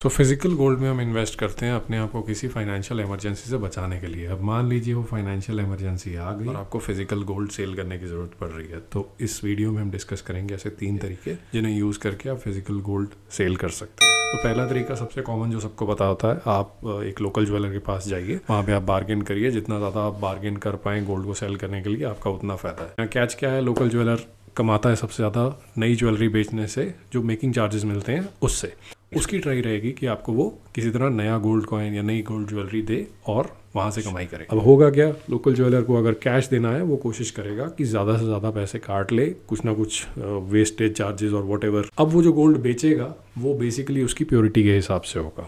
तो physical gold में हम इन्वेस्ट करते हैं अपने आप को किसी फाइनेंशियल इमरजेंसी से बचाने के लिए। अब मान लीजिए वो फाइनेंशियल इमरजेंसी आ गई और आपको फिजिकल गोल्ड सेल करने की ज़रूरत पड़ रही है, तो इस वीडियो में हम डिस्कस करेंगे ऐसे 3 तरीके जिन्हें यूज़ करके आप फिजिकल गोल्ड सेल कर सकते हैं। तो पहला तरीका सबसे कॉमन जो सबको पता होता है, आप एक लोकल ज्वेलर के पास जाइए, वहाँ पे आप बार्गेन करिए। जितना ज़्यादा आप बार्गेन कर पाएँ गोल्ड को सेल करने के लिए, आपका उतना फ़ायदा है। कैच क्या है, लोकल ज्वेलर कमाता है सबसे ज़्यादा नई ज्वेलरी बेचने से, जो मेकिंग चार्जेस मिलते हैं उससे। उसकी ट्राई रहेगी कि आपको वो किसी तरह नया गोल्ड कॉइन या नई गोल्ड ज्वेलरी दे और वहाँ से कमाई करे। अब होगा क्या, लोकल ज्वेलर को अगर कैश देना है वो कोशिश करेगा कि ज़्यादा से ज़्यादा पैसे काट ले, कुछ ना कुछ वेस्टेज चार्जेस और व्हाटएवर। अब वो जो गोल्ड बेचेगा वो बेसिकली उसकी प्योरिटी के हिसाब से होगा।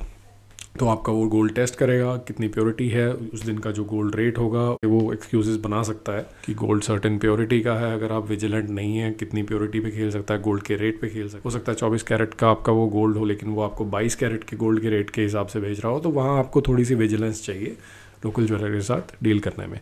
तो आपका वो गोल्ड टेस्ट करेगा कितनी प्योरिटी है, उस दिन का जो गोल्ड रेट होगा वो एक्सक्यूजेस बना सकता है कि गोल्ड सर्टेन प्योरिटी का है। अगर आप विजिलेंट नहीं है, कितनी प्योरिटी पे खेल सकता है, गोल्ड के रेट पे खेल सकता है। हो सकता है 24 कैरेट का आपका वो गोल्ड हो, लेकिन वो आपको 22 कैरेट के गोल्ड के रेट के हिसाब से बेच रहा हो, तो वहाँ आपको थोड़ी सी विजिलेंस चाहिए लोकल ज्वेलर के साथ डील करने में।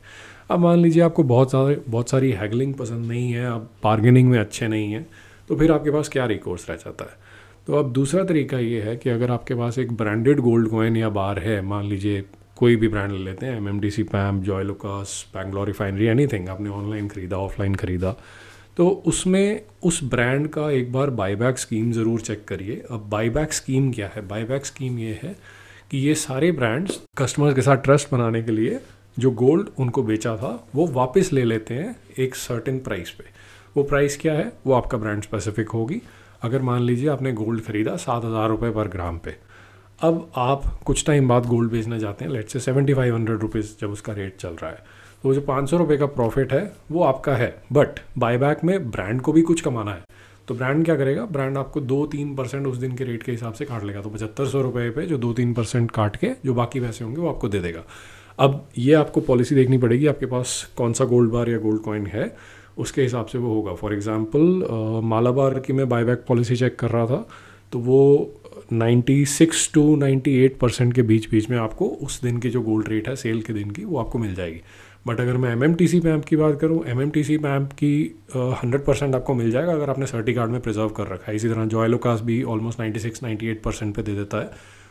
अब मान लीजिए आपको बहुत सारी हैगलिंग पसंद नहीं है, आप बार्गेनिंग में अच्छे नहीं हैं, तो फिर आपके पास क्या रिकोर्स रह जाता है। तो अब दूसरा तरीका ये है कि अगर आपके पास एक ब्रांडेड गोल्ड कॉइन या बार है, मान लीजिए कोई भी ब्रांड ले लेते हैं, MMDC, PAMP, Joy Alukkas, Bangalore refinery, anything आपने ऑनलाइन ख़रीदा, ऑफलाइन ख़रीदा, तो उसमें उस ब्रांड का एक बार बाईबैक स्कीम ज़रूर चेक करिए। अब बाईबैक स्कीम क्या है? बाईबैक स्कीम ये है कि ये सारे ब्रांड्स कस्टमर्स के साथ ट्रस्ट बनाने के लिए जो गोल्ड उनको बेचा था वो वापस ले लेते हैं एक सर्टेन प्राइस पे। वो प्राइस क्या है वो आपका ब्रांड स्पेसिफिक होगी। अगर मान लीजिए आपने गोल्ड खरीदा 7,000 रुपये पर ग्राम पे, अब आप कुछ टाइम बाद गोल्ड बेचना चाहते हैं, लेट से 7,500 रुपीज़ जब उसका रेट चल रहा है, तो वो जो 500 रुपये का प्रॉफिट है वो आपका है, बट बायबैक में ब्रांड को भी कुछ कमाना है। तो ब्रांड क्या करेगा, ब्रांड आपको 2-3% उस दिन के रेट के हिसाब से काट लेगा। तो 7,500 रुपये पे जो 2-3% काट के जो बाकी पैसे होंगे वो आपको दे देगा। अब ये आपको पॉलिसी देखनी पड़ेगी, आपके पास कौन सा गोल्ड बार या गोल्ड कॉइन है, उसके हिसाब से वो होगा। फॉर एग्जांपल मालाबार की मैं बायबैक पॉलिसी चेक कर रहा था, तो वो 96 to 98% के बीच में आपको उस दिन की जो गोल्ड रेट है सेल के दिन की वो आपको मिल जाएगी। बट अगर मैं MMTC पैम्प की बात करूँ, MMTC पैम्प की 100% आपको मिल जाएगा अगर आपने सर्टी कार्ड में प्रिजर्व कर रखा है। इसी तरह जॉय लुकास भी ऑलमोस्ट 96-98% पे दे देता है,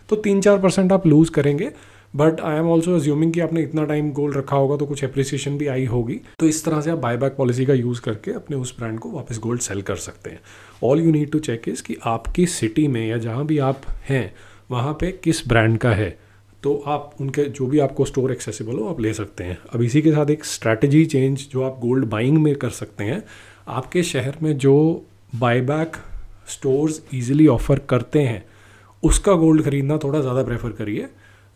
तो 3-4% आप लूज़ करेंगे। But I am also assuming कि आपने इतना टाइम गोल्ड रखा होगा तो कुछ एप्रिसिएशन भी आई होगी। तो इस तरह से आप बायबैक पॉलिसी का यूज़ करके अपने उस ब्रांड को वापस गोल्ड सेल कर सकते हैं। All you need to check is कि आपकी सिटी में या जहाँ भी आप हैं वहाँ पे किस ब्रांड का है, तो आप उनके जो भी आपको स्टोर एक्सेसिबल हो आप ले सकते हैं। अब इसी के साथ एक स्ट्रैटेजी चेंज जो आप गोल्ड बाइंग में कर सकते हैं, आपके शहर में जो बायबैक स्टोर्स ईजिली ऑफर करते हैं उसका गोल्ड ख़रीदना थोड़ा ज़्यादा प्रेफर करिए।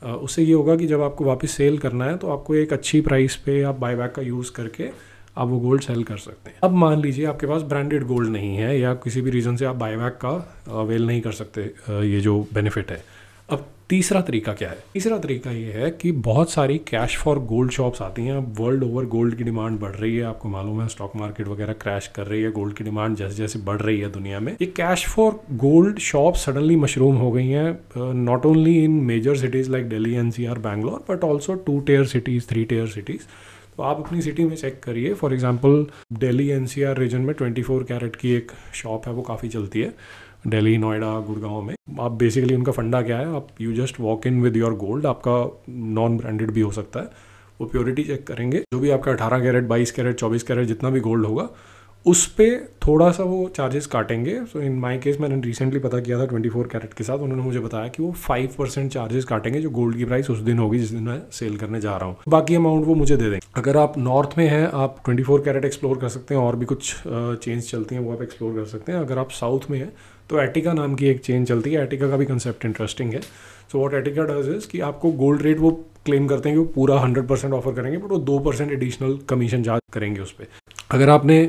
उससे ये होगा कि जब आपको वापस सेल करना है तो आपको एक अच्छी प्राइस पे आप बायबैक का यूज़ करके आप वो गोल्ड सेल कर सकते हैं। अब मान लीजिए आपके पास ब्रांडेड गोल्ड नहीं है या किसी भी रीज़न से आप बायबैक का अवेल नहीं कर सकते ये जो बेनिफिट है। अब तीसरा तरीका क्या है? तीसरा तरीका ये है कि बहुत सारी कैश फॉर गोल्ड शॉप्स आती हैं। अब वर्ल्ड ओवर गोल्ड की डिमांड बढ़ रही है, आपको मालूम है स्टॉक मार्केट वगैरह क्रैश कर रही है, गोल्ड की डिमांड जैसे जैसे बढ़ रही है दुनिया में, ये cash for gold shop suddenly mushroom हो गई हैं, not only in major cities like Delhi, NCR, Bangalore, but also 2-tier cities, 3-tier cities. तो आप अपनी सिटी में चेक करिए। For example Delhi NCR region में 24 कैरेट की एक शॉप है, वो काफ़ी चलती है, दिल्ली, नोएडा, गुड़गांव में। आप बेसिकली उनका फंडा क्या है, आप you just walk in with your gold, आपका नॉन ब्रांडेड भी हो सकता है, वो प्योरिटी चेक करेंगे, जो भी आपका 18 कैरेट, 22 कैरेट, 24 कैरेट जितना भी गोल्ड होगा उस पर थोड़ा सा वो चार्जेस काटेंगे। सो इन माय केस मैंने रिसेंटली पता किया था 24 कैरेट के साथ, उन्होंने मुझे बताया कि वो 5% चार्जेस काटेंगे जो गोल्ड की प्राइस उस दिन होगी जिस दिन मैं सेल करने जा रहा हूँ, बाकी अमाउंट वो मुझे दे देंगे। अगर आप नॉर्थ में हैं आप 24 कैरेट एक्सप्लोर कर सकते हैं, और भी कुछ चेंज चलती हैं वो आप एक्सप्लोर कर सकते हैं। अगर आप साउथ में हैं तो एटिका नाम की एक चेन चलती है, एटिका का भी कंसेप्ट इंटरेस्टिंग है। So what Etica does is कि आपको गोल्ड रेट वो क्लेम करते हैं कि वो पूरा 100% ऑफर करेंगे, बट वो 2% एडिशनल कमीशन चार्ज करेंगे उस पर। अगर आपने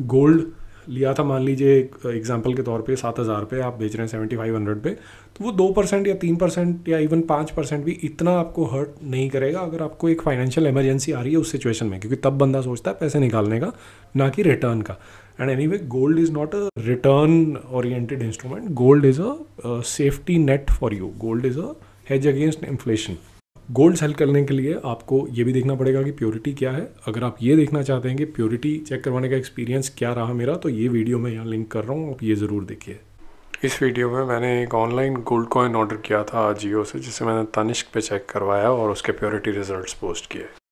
गोल्ड लिया था, मान लीजिए एक एग्जांपल के तौर पे 7,000 पे, आप बेच रहे हैं 7,500 पे, तो वो 2% या 3% या इवन 5% भी इतना आपको हर्ट नहीं करेगा अगर आपको एक फाइनेंशियल इमरजेंसी आ रही है उस सिचुएशन में, क्योंकि तब बंदा सोचता है पैसे निकालने का, ना कि रिटर्न का। And anyway gold is not a return oriented instrument, gold is a safety net for you, gold is a hedge against inflation. Gold sell करने के लिए आपको ये भी देखना पड़ेगा कि प्योरिटी क्या है। अगर आप ये देखना चाहते हैं कि प्योरिटी चेक करवाने का एक्सपीरियंस क्या रहा मेरा, तो ये वीडियो मैं यहाँ लिंक कर रहा हूँ, आप ये ज़रूर देखिए। इस वीडियो में मैंने एक ऑनलाइन गोल्ड कॉइन ऑर्डर किया था जियो से, जिसे मैंने तनिष्क पे चेक करवाया और उसके प्योरिटी रिजल्ट्स पोस्ट किए।